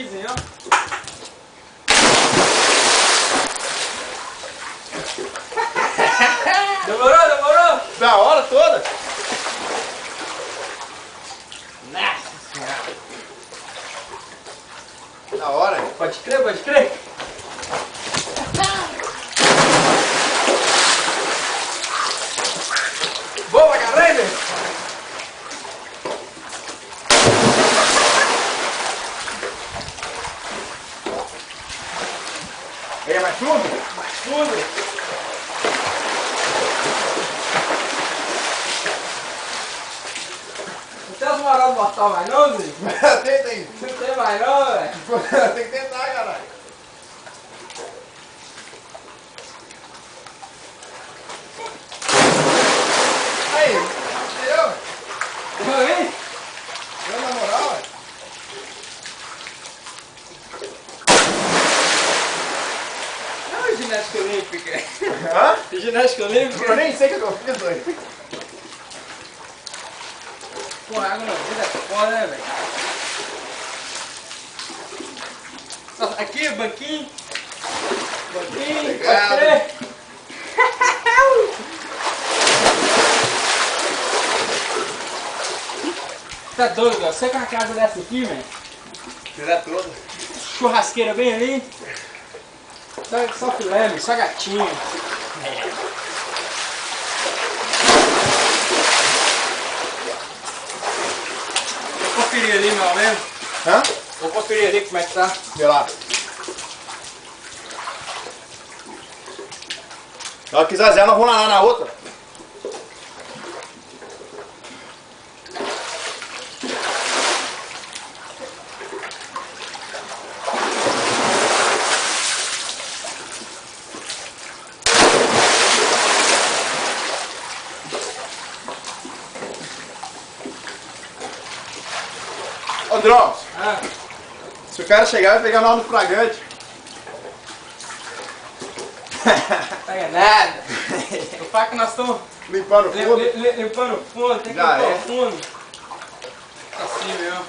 tanquezinho, ó. Demorou, demorou? Da hora toda. Nossa senhora. Da hora. Pode crer, pode crer. Boa, caralho! É mais fundo? Mais fundo. Não tem as moral mortal mais não, Zé? Tem. Não tem mais não, velho. Tem que tentar, caralho. Aí, Oi? eu na moral, ué. Não, ginástica olímpica. Hã? Ginástica olímpica? Eu nem sei o que eu fiz, doido. Pô, água na vida é foda, né, velho? Aqui, banquinho. Banquinho, Obrigado. pode crer. Tá doido, velho? Você com a casa dessa aqui, velho? Tirar toda. Churrasqueira bem ali. Só filé, meu, só gatinho. Vou conferir ali, meu mesmo. Hã? Vou conferir ali como é que tá. Vê lá. Na hora que quiser, nós vamos lá na outra. Ô, Drones, Ah, se o cara chegar e pegar nós no fragante. pega nada. O fato que nós estamos Limpando o fundo. limpando o fundo, tem que Já limpar é. o fundo. Assim mesmo.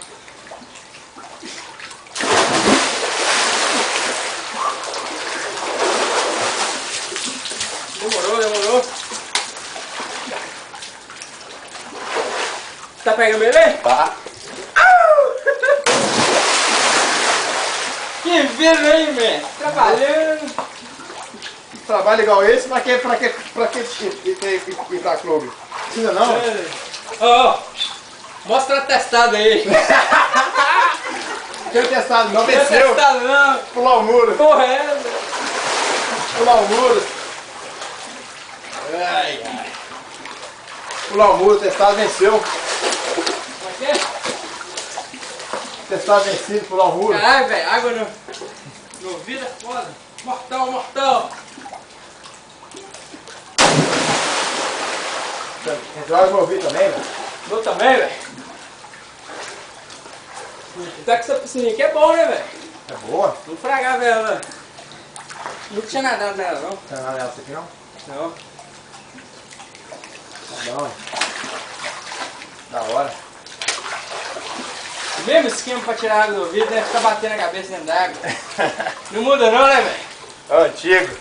Demorou, demorou. Tá pegando beleza? Tá. Que vida, hein, velho? Trabalhando. Trabalho igual esse, pra que ir pra clube? Precisa não? Ó, mostra o atestado aí. Tem testado, não Não é venceu. atestado não. Pular o muro. Porra, é, velho. Pular o muro. Ai, ai. Pular o muro, testado venceu. Como é que é? Testado vencido, pular o muro. Caralho, velho, água no vidro é foda. Mortal, mortal. Joga meu ouvido também, velho. Eu também, velho. Tá com essa piscininha aqui é bom, né, velho? É boa? Não fragava ela. Nunca tinha nadado nela, não. Não tem nada nessa aqui não? Não. Tá bom, hein? Da hora. O mesmo esquema pra tirar água do vidro, né? Ficar batendo a cabeça dentro d'água. Não muda não, né, velho? Antigo.